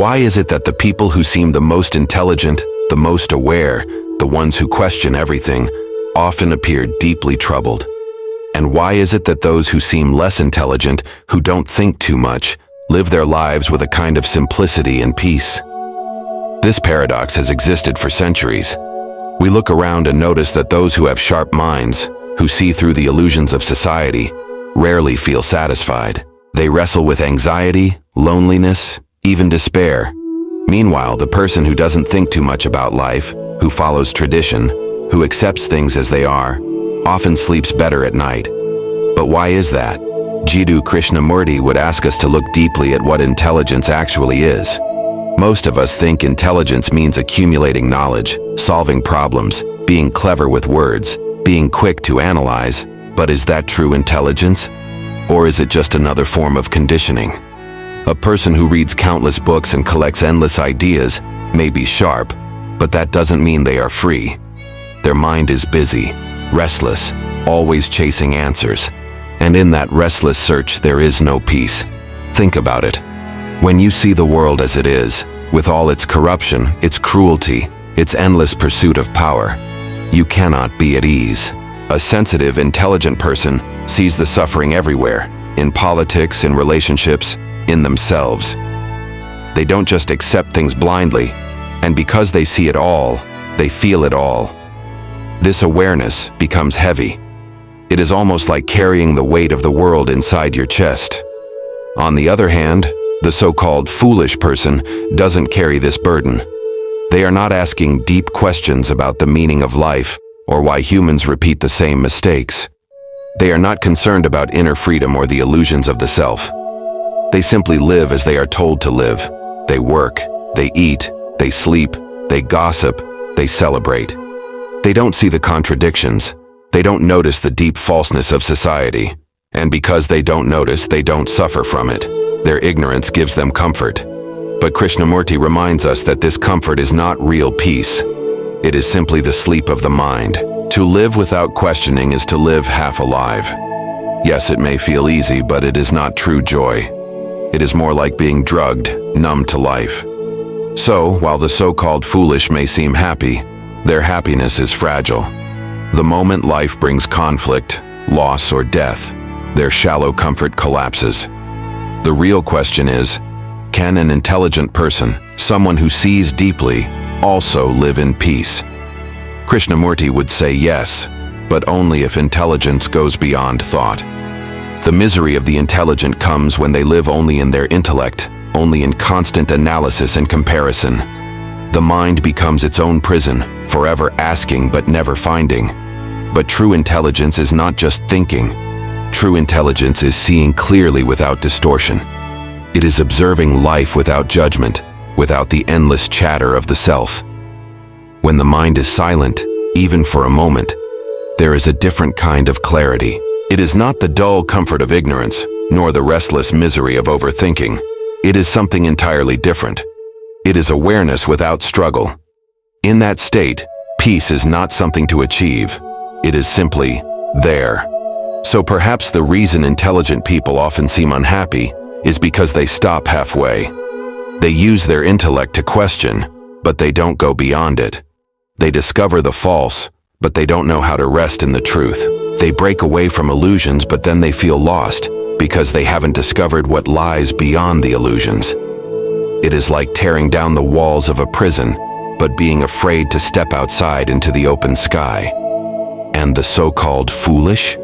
Why is it that the people who seem the most intelligent, the most aware, the ones who question everything, often appear deeply troubled? And why is it that those who seem less intelligent, who don't think too much, live their lives with a kind of simplicity and peace? This paradox has existed for centuries. We look around and notice that those who have sharp minds, who see through the illusions of society, rarely feel satisfied. They wrestle with anxiety, loneliness, even despair. Meanwhile, the person who doesn't think too much about life, who follows tradition, who accepts things as they are, often sleeps better at night. But why is that? Jiddu Krishnamurti would ask us to look deeply at what intelligence actually is. Most of us think intelligence means accumulating knowledge, solving problems, being clever with words, being quick to analyze. But is that true intelligence? Or is it just another form of conditioning? A person who reads countless books and collects endless ideas may be sharp, but that doesn't mean they are free. Their mind is busy, restless, always chasing answers. And in that restless search, there is no peace. Think about it. When you see the world as it is, with all its corruption, its cruelty, its endless pursuit of power, you cannot be at ease. A sensitive, intelligent person sees the suffering everywhere, in politics, in relationships, in themselves. They don't just accept things blindly, and because they see it all, they feel it all. This awareness becomes heavy. It is almost like carrying the weight of the world inside your chest. On the other hand, the so-called foolish person doesn't carry this burden. They are not asking deep questions about the meaning of life or why humans repeat the same mistakes. They are not concerned about inner freedom or the illusions of the self. They simply live as they are told to live. They work, they eat, they sleep, they gossip, they celebrate. They don't see the contradictions. They don't notice the deep falseness of society. And because they don't notice, they don't suffer from it. Their ignorance gives them comfort. But Krishnamurti reminds us that this comfort is not real peace. It is simply the sleep of the mind. To live without questioning is to live half alive. Yes, it may feel easy, but it is not true joy. It is more like being drugged, numb to life. So, while the so-called foolish may seem happy, their happiness is fragile. The moment life brings conflict, loss, or death, their shallow comfort collapses. The real question is, can an intelligent person, someone who sees deeply, also live in peace? Krishnamurti would say yes, but only if intelligence goes beyond thought. The misery of the intelligent comes when they live only in their intellect, only in constant analysis and comparison. The mind becomes its own prison, forever asking but never finding. But true intelligence is not just thinking. True intelligence is seeing clearly without distortion. It is observing life without judgment, without the endless chatter of the self. When the mind is silent, even for a moment, there is a different kind of clarity. It is not the dull comfort of ignorance, nor the restless misery of overthinking. It is something entirely different. It is awareness without struggle. In that state, peace is not something to achieve. It is simply there. So perhaps the reason intelligent people often seem unhappy is because they stop halfway. They use their intellect to question, but they don't go beyond it. They discover the false, but they don't know how to rest in the truth. They break away from illusions, but then they feel lost because they haven't discovered what lies beyond the illusions. It is like tearing down the walls of a prison, but being afraid to step outside into the open sky. And the so-called foolish?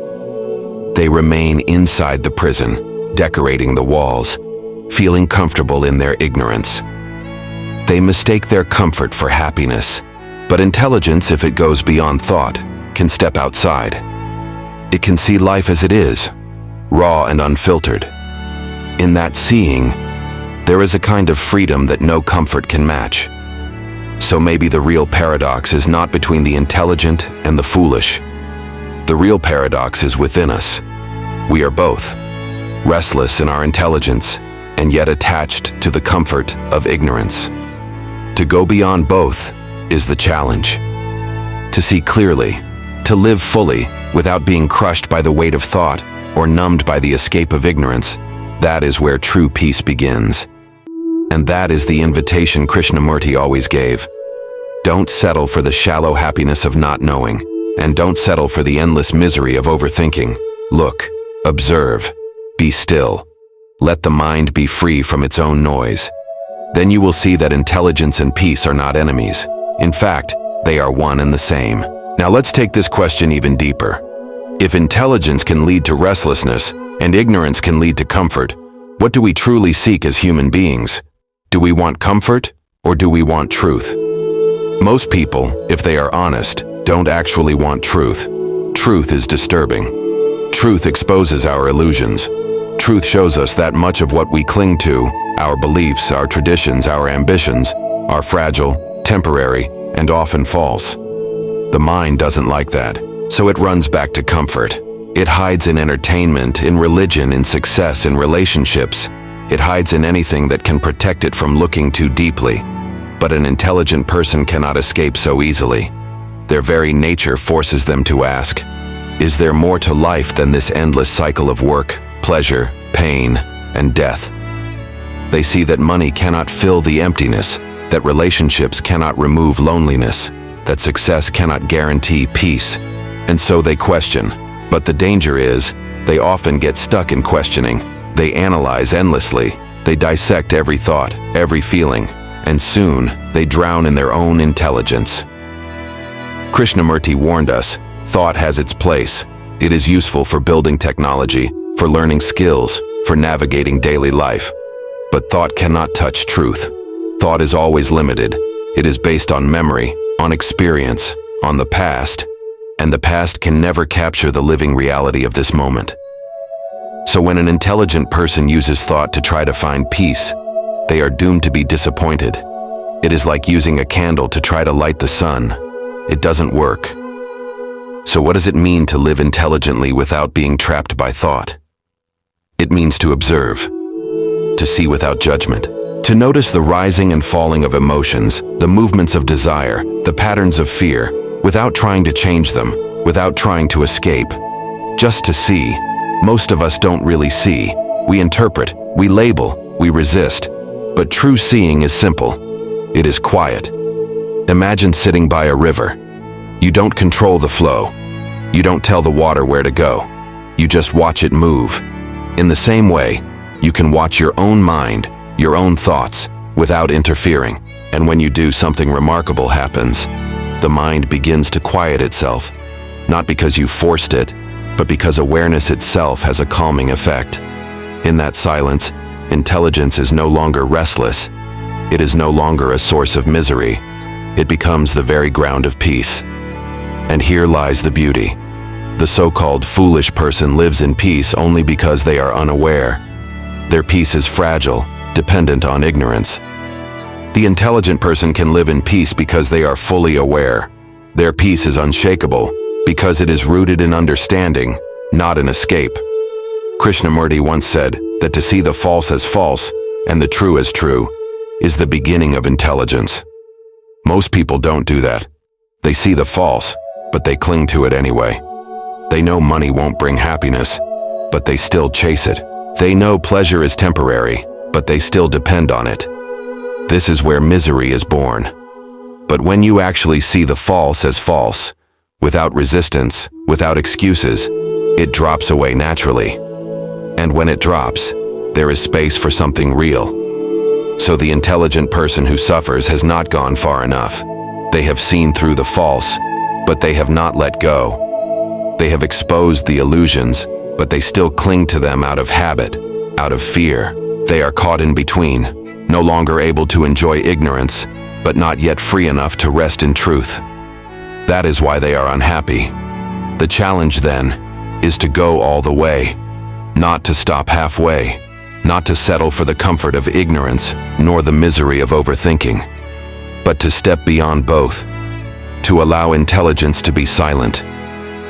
They remain inside the prison, decorating the walls, feeling comfortable in their ignorance. They mistake their comfort for happiness, but intelligence, if it goes beyond thought, can step outside. It can see life as it is, raw and unfiltered. In that seeing, there is a kind of freedom that no comfort can match. So maybe the real paradox is not between the intelligent and the foolish. The real paradox is within us. We are both, restless in our intelligence, and yet attached to the comfort of ignorance. To go beyond both is the challenge. To see clearly, to live fully without being crushed by the weight of thought or numbed by the escape of ignorance, that is where true peace begins. And that is the invitation Krishnamurti always gave. Don't settle for the shallow happiness of not knowing, and don't settle for the endless misery of overthinking. Look, observe, be still. Let the mind be free from its own noise. Then you will see that intelligence and peace are not enemies. In fact, they are one and the same. Now let's take this question even deeper. If intelligence can lead to restlessness and ignorance can lead to comfort, what do we truly seek as human beings? Do we want comfort or do we want truth? Most people, if they are honest, don't actually want truth. Truth is disturbing. Truth exposes our illusions. Truth shows us that much of what we cling to, our beliefs, our traditions, our ambitions, are fragile, temporary, and often false. The mind doesn't like that, so it runs back to comfort. It hides in entertainment, in religion, in success, in relationships. It hides in anything that can protect it from looking too deeply. But an intelligent person cannot escape so easily. Their very nature forces them to ask, is there more to life than this endless cycle of work, pleasure, pain, and death? They see that money cannot fill the emptiness, that relationships cannot remove loneliness, that success cannot guarantee peace. And so they question. But the danger is, they often get stuck in questioning. They analyze endlessly. They dissect every thought, every feeling, and soon they drown in their own intelligence. Krishnamurti warned us, thought has its place. It is useful for building technology, for learning skills, for navigating daily life. But thought cannot touch truth. Thought is always limited. It is based on memory, on experience, on the past, and the past can never capture the living reality of this moment. So when an intelligent person uses thought to try to find peace, they are doomed to be disappointed. It is like using a candle to try to light the sun. It doesn't work. So what does it mean to live intelligently without being trapped by thought? It means to observe, to see without judgment, to notice the rising and falling of emotions, the movements of desire, the patterns of fear, without trying to change them, without trying to escape. Just to see. Most of us don't really see. We interpret, we label, we resist. But true seeing is simple. It is quiet. Imagine sitting by a river. You don't control the flow. You don't tell the water where to go. You just watch it move. In the same way, you can watch your own mind, your own thoughts, without interfering. And when you do, something remarkable happens. The mind begins to quiet itself, not because you forced it, but because awareness itself has a calming effect. In that silence, intelligence is no longer restless. It is no longer a source of misery. It becomes the very ground of peace. And here lies the beauty. The so-called foolish person lives in peace only because they are unaware. Their peace is fragile, dependent on ignorance. The intelligent person can live in peace because they are fully aware. Their peace is unshakable because it is rooted in understanding, not in escape. Krishnamurti once said that to see the false as false and the true as true is the beginning of intelligence. Most people don't do that. They see the false, but they cling to it anyway. They know money won't bring happiness, but they still chase it. They know pleasure is temporary, but they still depend on it. This is where misery is born. But when you actually see the false as false, without resistance, without excuses, it drops away naturally. And when it drops, there is space for something real. So the intelligent person who suffers has not gone far enough. They have seen through the false, but they have not let go. They have exposed the illusions, but they still cling to them out of habit, out of fear. They are caught in between, no longer able to enjoy ignorance, but not yet free enough to rest in truth. That is why they are unhappy. The challenge, then, is to go all the way, not to stop halfway, not to settle for the comfort of ignorance, nor the misery of overthinking, but to step beyond both, to allow intelligence to be silent,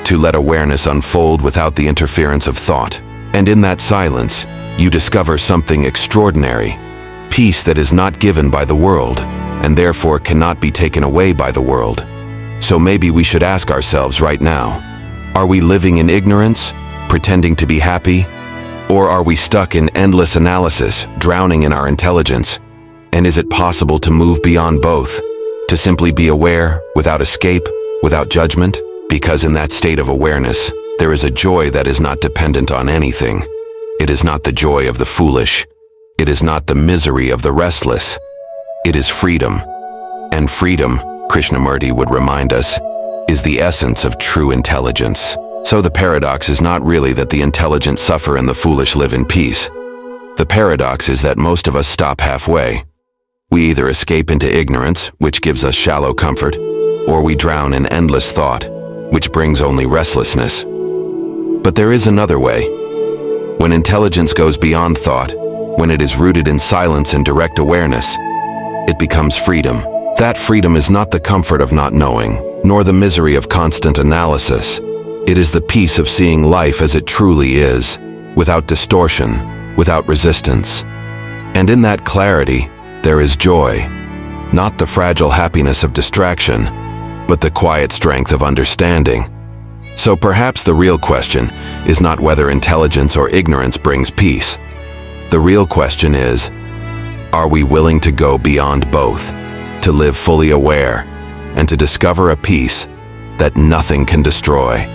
to let awareness unfold without the interference of thought. And in that silence, you discover something extraordinary, peace that is not given by the world, and therefore cannot be taken away by the world. So maybe we should ask ourselves right now, are we living in ignorance, pretending to be happy? Or are we stuck in endless analysis, drowning in our intelligence? And is it possible to move beyond both? To simply be aware, without escape, without judgment? Because in that state of awareness, there is a joy that is not dependent on anything. It is not the joy of the foolish. It is not the misery of the restless. It is freedom. And freedom, Krishnamurti would remind us, is the essence of true intelligence. So the paradox is not really that the intelligent suffer and the foolish live in peace. The paradox is that most of us stop halfway. We either escape into ignorance, which gives us shallow comfort, or we drown in endless thought, which brings only restlessness. But there is another way. When intelligence goes beyond thought, when it is rooted in silence and direct awareness, it becomes freedom. That freedom is not the comfort of not knowing, nor the misery of constant analysis. It is the peace of seeing life as it truly is, without distortion, without resistance. And in that clarity, there is joy, not the fragile happiness of distraction, but the quiet strength of understanding. So perhaps the real question is not whether intelligence or ignorance brings peace. The real question is, are we willing to go beyond both, to live fully aware, and to discover a peace that nothing can destroy?